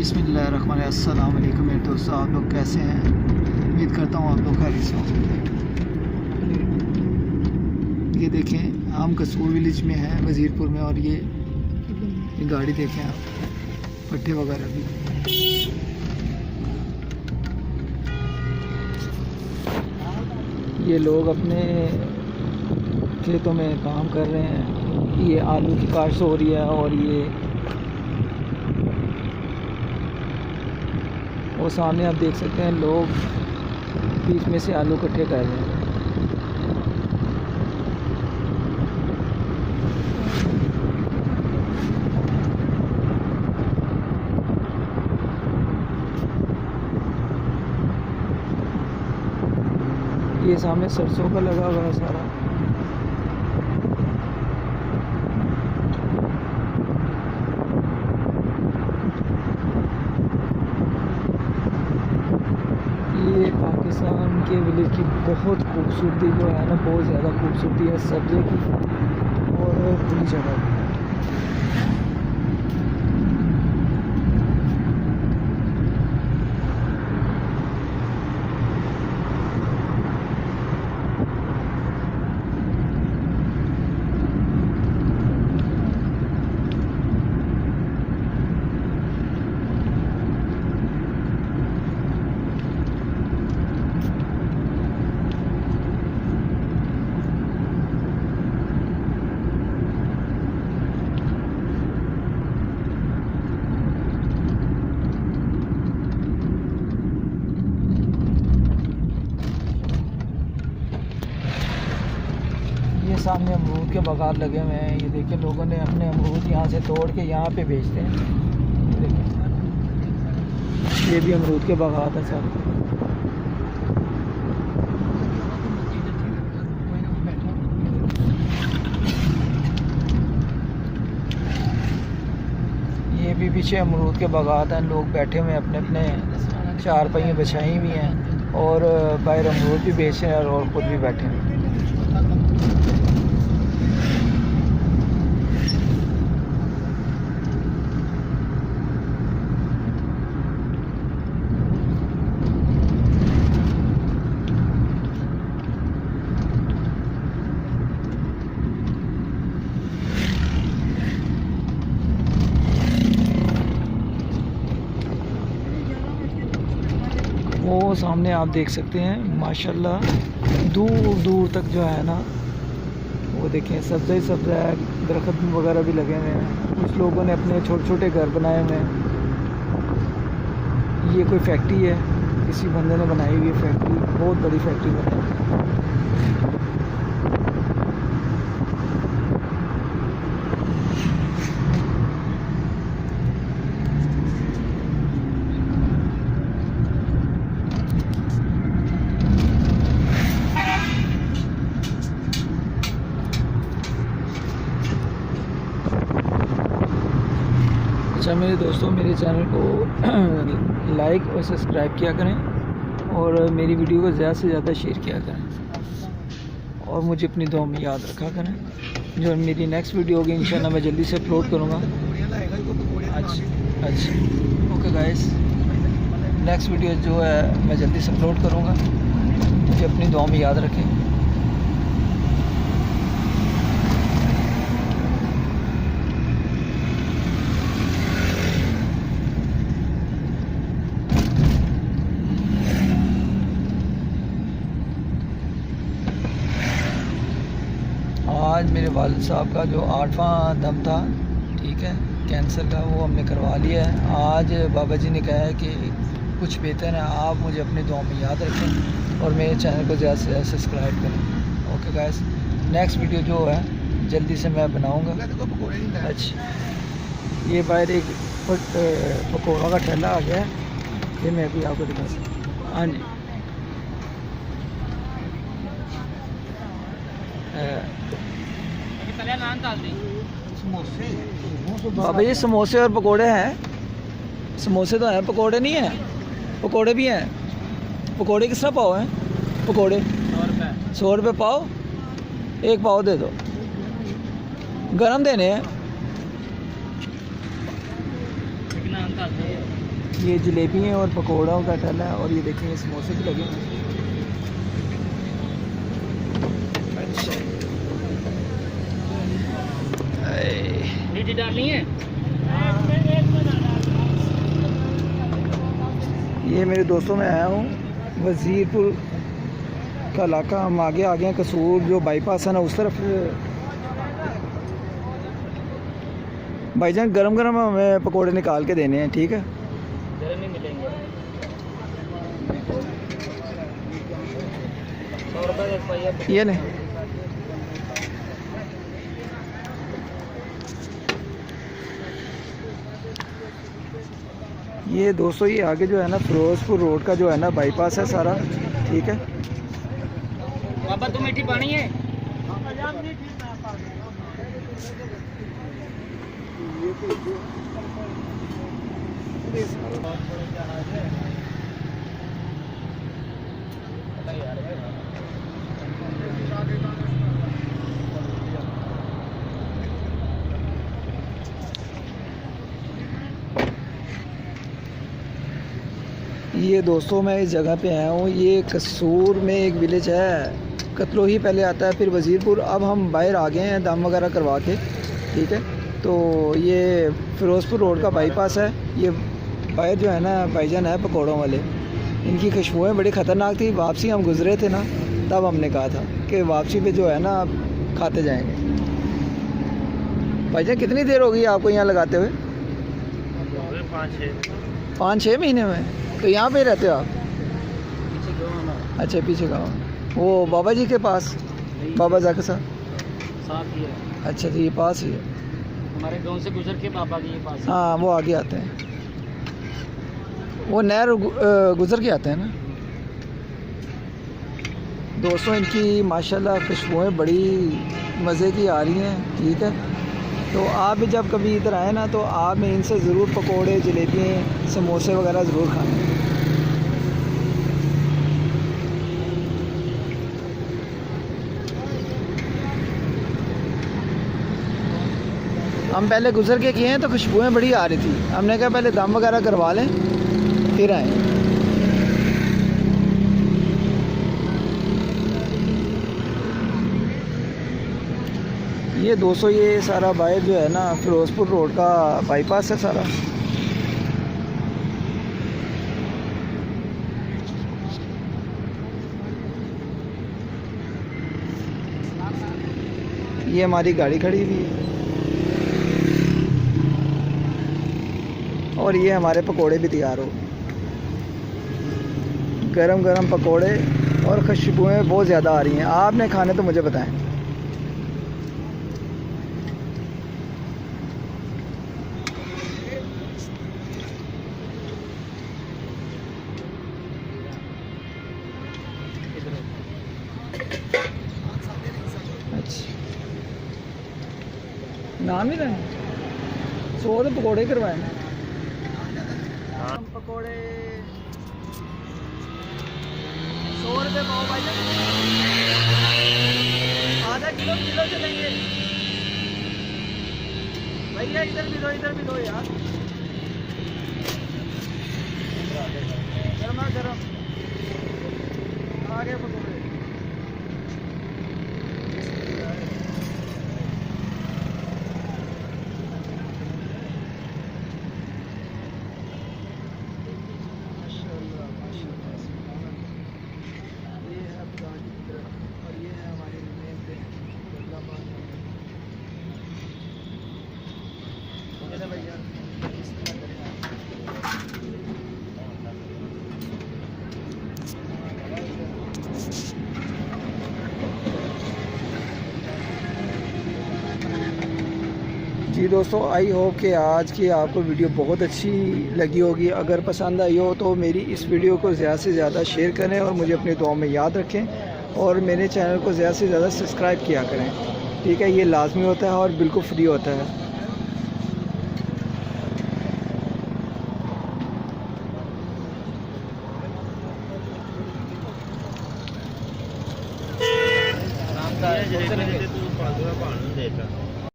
बिस्मिल्लाहिर्रहमानिर्रहीम। अस्सलाम वालेकुम मेरे दोस्तों, आप लोग कैसे हैं? उम्मीद करता हूँ आप लोग खैरियत से होंगे। ये देखें, हम कसूर विलेज में हैं, वज़ीरपुर में, और ये गाड़ी देखें आप, पट्टे वगैरह भी। ये लोग अपने खेतों में काम कर रहे हैं। ये आलू की काश्त हो रही है और ये वो सामने आप देख सकते हैं, लोग बीच में से आलू इकट्ठे कर रहे हैं। ये सामने सरसों का लगा हुआ है सारा। ये पाकिस्तान के विलेज की बहुत खूबसूरती जो है ना, बहुत ज़्यादा खूबसूरती है सब्ज़े की और खुली जगह की। ये सामने अमरूद के बागात लगे हुए हैं। ये देखिए, लोगों ने अपने अमरूद यहाँ से तोड़ के यहाँ पे बेचते हैं। देखिए, ये भी अमरूद के बागात है सर। ये भी पीछे अमरूद के बागात हैं। लोग बैठे हुए हैं, अपने अपने चार पहिए बिछाई हुई हैं और बाहर अमरूद भी बेच रहे हैं और ख़ुद भी बैठे हैं। वो सामने आप देख सकते हैं, माशाल्लाह दूर दूर तक जो है ना, वो देखें सब्ज़ा ही सब्ज़ा है। दरख्त वगैरह भी लगे हुए हैं। कुछ लोगों ने अपने छोटे छोटे घर बनाए हुए हैं। ये कोई फैक्ट्री है, किसी बंदे ने बनाई हुई है फैक्ट्री, बहुत बड़ी फैक्ट्री बनाई है। अच्छा मेरे दोस्तों, मेरे चैनल को लाइक और सब्सक्राइब किया करें और मेरी वीडियो को ज़्यादा से ज़्यादा शेयर किया करें और मुझे अपनी दुआ में याद रखा करें। जो मेरी नेक्स्ट वीडियो होगी इंशाल्लाह मैं जल्दी से अपलोड करूँगा। अच्छा ओके गाइस, नेक्स्ट वीडियो जो है मैं जल्दी से अपलोड करूँगा। मुझे अपनी दुआ में याद रखें। आज मेरे वालिद साहब का जो 8वां दम था, ठीक है, कैंसर का, वो हमने करवा लिया है। आज बाबा जी ने कहा है कि कुछ बेहतर है, आप मुझे अपनी दुआ में याद रखें और मेरे चैनल को ज़्यादा से ज़्यादा सब्सक्राइब करें। ओके गाइस, नेक्स्ट वीडियो जो है जल्दी से मैं बनाऊँगा। अच्छा, ये बाहर एक पकौड़ा का ठेला आ गया है, ये मैं भी आपको दिखा सकता हूँ। हाँ जी, बाबा ये समोसे और पकोड़े हैं। समोसे तो हैं, पकोड़े नहीं हैं। पकोड़े भी हैं। पकोड़े किस तरह पाव हैं? पकोड़े 100 रुपये पाव। एक पाव दे दो, गरम देने हैं। ये जलेबी हैं और पकौड़ों का ठेला है, और ये देखेंगे समोसे भी लगे हैं। अच्छा डालनी है। ये मेरे दोस्तों में आया हूँ वज़ीरपुर का इलाका। हम आगे आ गए हैं, कसूर जो बाईपास है ना उस तरफ। भाईजान गरम गरम हमें पकोड़े निकाल के देने हैं, ठीक है? गरम ही मिलेंगे। 100 रुपये ये नहीं। ये दोस्तों ये आगे जो है ना फिरोजपुर रोड का जो है ना बाईपास है सारा, ठीक है? बाबा तू मीठी पानी है। ये दोस्तों मैं इस जगह पे आया हूँ। ये कसूर में एक विलेज है, कतलोही पहले आता है, फिर वज़ीरपुर। अब हम बाहर आ गए हैं दम वगैरह करवा के, ठीक है? तो ये फिरोजपुर रोड का बाईपास है। ये बाहर जो है ना भाईजान है पकौड़ों वाले, इनकी खुशबुएँ बड़ी ख़तरनाक थी। वापसी हम गुज़रे थे ना, तब हमने कहा था कि वापसी पे जो है ना आप खाते जाएंगे। भाईजान कितनी देर हो गई आपको यहाँ लगाते हुए? 5-6 महीने में। तो यहाँ पे रहते हो आप? अच्छा पीछे गाँव। वो बाबा जी के पास, बाबा जाकर साथ ही है। अच्छा तो ये पास ही है हमारे गांव से गुजर के बाबा जी के पास। हाँ वो आगे आते हैं, वो नहर गुजर के आते हैं ना। दोस्तों इनकी माशाल्लाह खुशबुएँ बड़ी मज़े की आ रही हैं, ठीक है? तो आप भी जब कभी इधर आए ना तो आप में इनसे ज़रूर पकोड़े, जलेबियाँ, समोसे वगैरह ज़रूर खाएं। हम पहले गुजर के किए हैं तो खुशबुएँ बड़ी आ रही थी। हमने कहा पहले दम वगैरह करवा लें फिर आएँ। ये दोस्तों ये सारा बाहर जो है ना फिरोजपुर रोड का बाईपास है सारा। ये हमारी गाड़ी खड़ी हुई है और ये हमारे पकोड़े भी तैयार हो। गरम गरम पकोड़े और खुशबुएँ बहुत ज़्यादा आ रही हैं। आपने खाने तो मुझे बताएं। अच्छा नाम ही लें 100 तो पकौड़े करवाए हैं। पकौड़े 100 रुपये पाव भाई, आधा किलो चलेंगे भैया। इधर भी दो यार, गरमा गरम आगे पकौड़े। जी दोस्तों आई होप कि आज की आपको वीडियो बहुत अच्छी लगी होगी। अगर पसंद आई हो तो मेरी इस वीडियो को ज़्यादा से ज़्यादा शेयर करें और मुझे अपनी दुआओं में याद रखें और मेरे चैनल को ज़्यादा से ज़्यादा सब्सक्राइब किया करें, ठीक है? ये लाजमी होता है और बिल्कुल फ्री होता है। जलेबी दे तू 5 रुपये भाण देता।